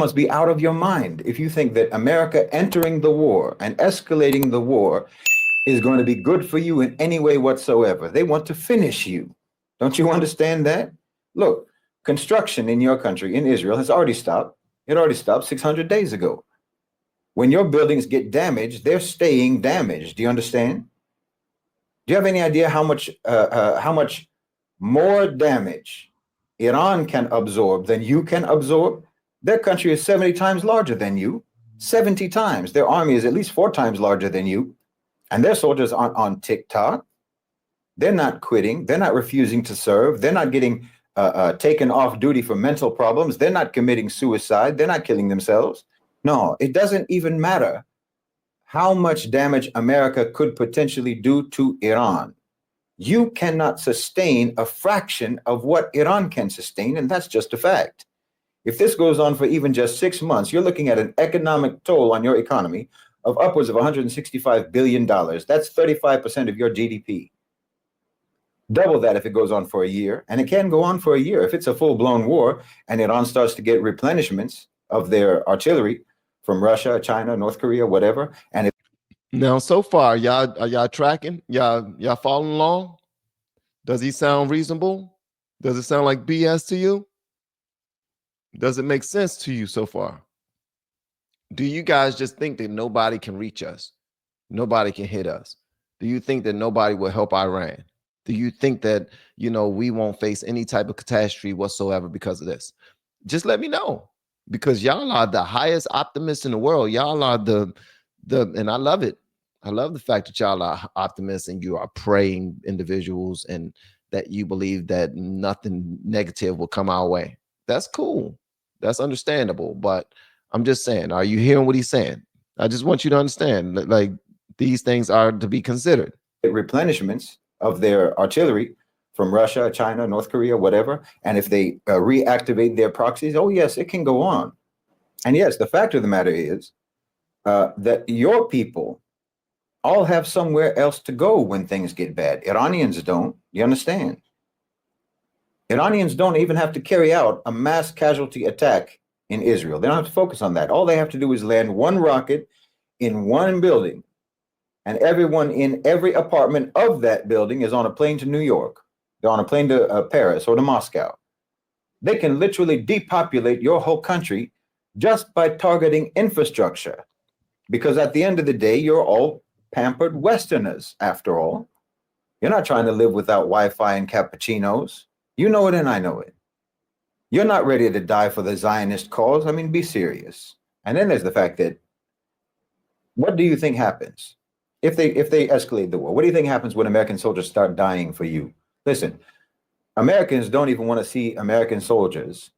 must be out of your mind if you think that America entering the war and escalating the war is going to be good for you in any way whatsoever. They want to finish you. Don't you understand that? Look, construction in your country, in Israel, has already stopped. It already stopped 600 days ago. When your buildings get damaged, they're staying damaged. Do you understand? Do you have any idea how much more damage Iran can absorb than you can absorb? Their country is 70 times larger than you. 70 times. Their army is at least 4 times larger than you. And their soldiers aren't on TikTok. They're not quitting. They're not refusing to serve. They're not getting taken off duty for mental problems. They're not committing suicide. They're not killing themselves. No, it doesn't even matter how much damage America could potentially do to Iran. You cannot sustain a fraction of what Iran can sustain, and that's just a fact. If this goes on for even just 6 months, you're looking at an economic toll on your economy of upwards of $165 billion. That's 35% of your GDP. Double that if it goes on for a year, and it can go on for a year. If it's a full-blown war and Iran starts to get replenishments of their artillery from Russia, China, North Korea, whatever, and now so far, y'all tracking? Y'all following along? Does he sound reasonable? Does it sound like BS to you? Does it make sense to you so far? Do you guys just think that nobody can reach us? Nobody can hit us? Do you think that nobody will help Iran? Do you think that, we won't face any type of catastrophe whatsoever because of this? Just let me know, because y'all are the highest optimists in the world. Y'all are and I love it. I love the fact that y'all are optimists and you are praying individuals and that you believe that nothing negative will come our way. That's cool. That's understandable. But I'm just saying, are you hearing what he's saying? I just want you to understand that, like, these things are to be considered. Replenishments of their artillery from Russia, China, North Korea, whatever. And if they reactivate their proxies, oh, yes, it can go on. And yes, the fact of the matter is that your people all have somewhere else to go when things get bad. Iranians don't. You understand? Iranians don't even have to carry out a mass casualty attack in Israel. They don't have to focus on that. All they have to do is land one rocket in one building, and everyone in every apartment of that building is on a plane to New York. They're on a plane to Paris or to Moscow. They can literally depopulate your whole country just by targeting infrastructure. Because at the end of the day, you're all pampered Westerners, after all. You're not trying to live without Wi-Fi and cappuccinos. You know it and I know it. You're not ready to die for the Zionist cause. I mean, be serious. And then there's the fact that, what do you think happens if they escalate the war? What do you think happens when American soldiers start dying for you? Listen, Americans don't even want to see American soldiers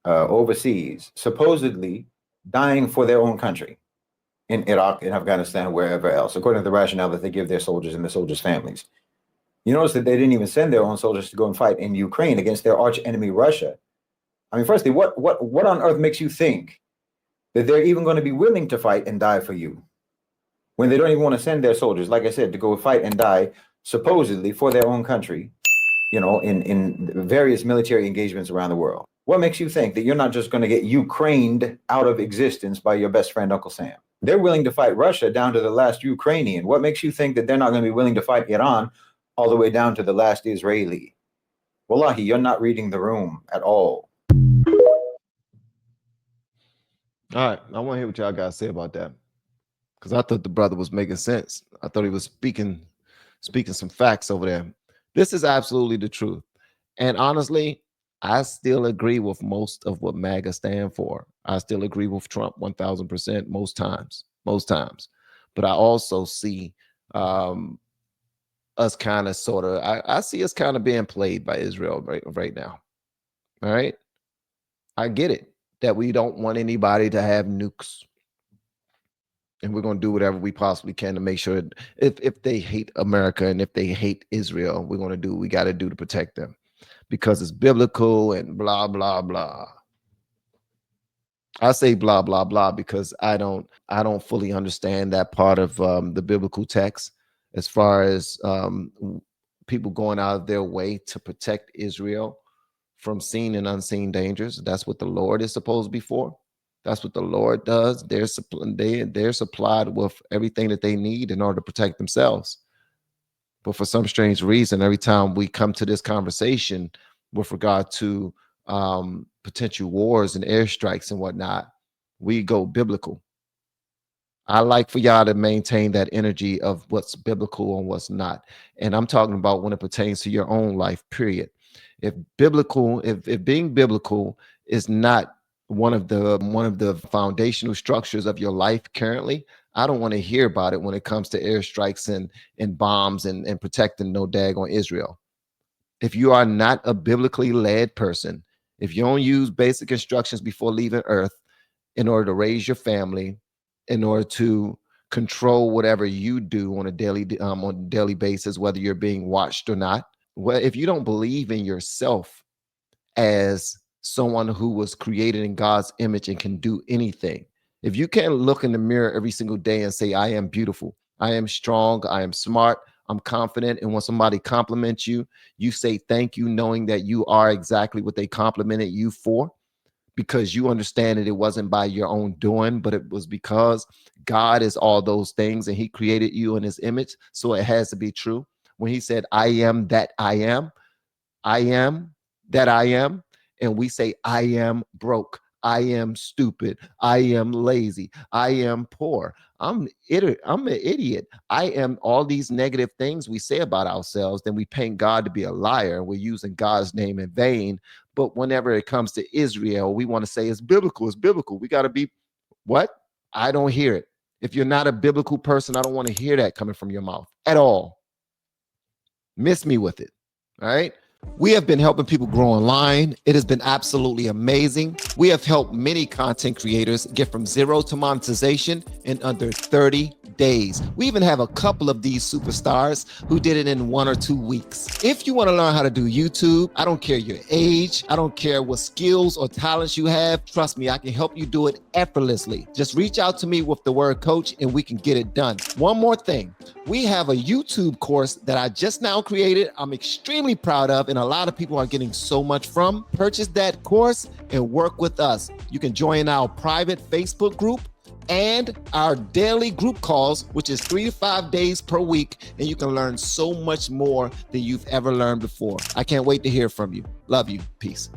overseas supposedly dying for their own country in Iraq, in Afghanistan, wherever else, according to the rationale that they give their soldiers and their soldiers' families. You notice that they didn't even send their own soldiers to go and fight in Ukraine against their arch enemy, Russia. I mean, firstly, what on earth makes you think that they're even going to be willing to fight and die for you when they don't even want to send their soldiers, like I said, to go fight and die supposedly for their own country, in various military engagements around the world? What makes you think that you're not just going to get Ukrained out of existence by your best friend, Uncle Sam? They're willing to fight Russia down to the last Ukrainian. What makes you think that they're not going to be willing to fight Iran all the way down to the last Israeli? Wallahi, you're not reading the room at all. All right, I want to hear what y'all guys say about that, because I thought the brother was making sense. I thought he was speaking some facts over there. This is absolutely the truth. And honestly, I still agree with most of what MAGA stand for. I still agree with Trump 1000% most times. But I also see us kind of sort of, I see us kind of being played by Israel right now. All right. I get it that we don't want anybody to have nukes. And we're going to do whatever we possibly can to make sure if they hate America and if they hate Israel, we're going to do what we got to do to protect them, because it's biblical and blah, blah, blah. I say blah, blah, blah because I don't fully understand that part of the biblical text as far as people going out of their way to protect Israel from seen and unseen dangers. That's what the Lord is supposed to be for. That's what the Lord does. They're supplied with everything that they need in order to protect themselves. But for some strange reason, every time we come to this conversation with regard to potential wars and airstrikes and whatnot, we go biblical. I like for y'all to maintain that energy of what's biblical and what's not. And I'm talking about when it pertains to your own life, period. If being biblical is not one of the foundational structures of your life currently, I don't want to hear about it when it comes to airstrikes and bombs and protecting no daggone Israel. If you are not a biblically led person, if you don't use basic instructions before leaving Earth in order to raise your family, in order to control whatever you do on a daily basis, whether you're being watched or not, well, if you don't believe in yourself as someone who was created in God's image and can do anything, if you can't look in the mirror every single day and say, I am beautiful, I am strong, I am smart, I'm confident, and when somebody compliments you, you say thank you, knowing that you are exactly what they complimented you for, because you understand that it wasn't by your own doing, but it was because God is all those things and he created you in his image. So it has to be true. When he said, I am that I am that I am, and we say, I am broke, I am stupid, I am lazy, I am poor, I'm an idiot, I am all these negative things we say about ourselves, then we paint God to be a liar and we're using God's name in vain. But whenever it comes to Israel, we want to say it's biblical, it's biblical. We got to be what? I don't hear it. If you're not a biblical person, I don't want to hear that coming from your mouth at all. Miss me with it. All right. We have been helping people grow online. It has been absolutely amazing. We have helped many content creators get from zero to monetization in under 30 days. We even have a couple of these superstars who did it in 1 or 2 weeks. If you want to learn how to do YouTube, I don't care your age, I don't care what skills or talents you have. Trust me, I can help you do it effortlessly. Just reach out to me with the word coach and we can get it done. One more thing. We have a YouTube course that I just now created. I'm extremely proud of, and a lot of people are getting so much from. Purchase that course and work with us. You can join our private Facebook group and our daily group calls, which is 3 to 5 days per week, and you can learn so much more than you've ever learned before. I can't wait to hear from you. Love you. Peace.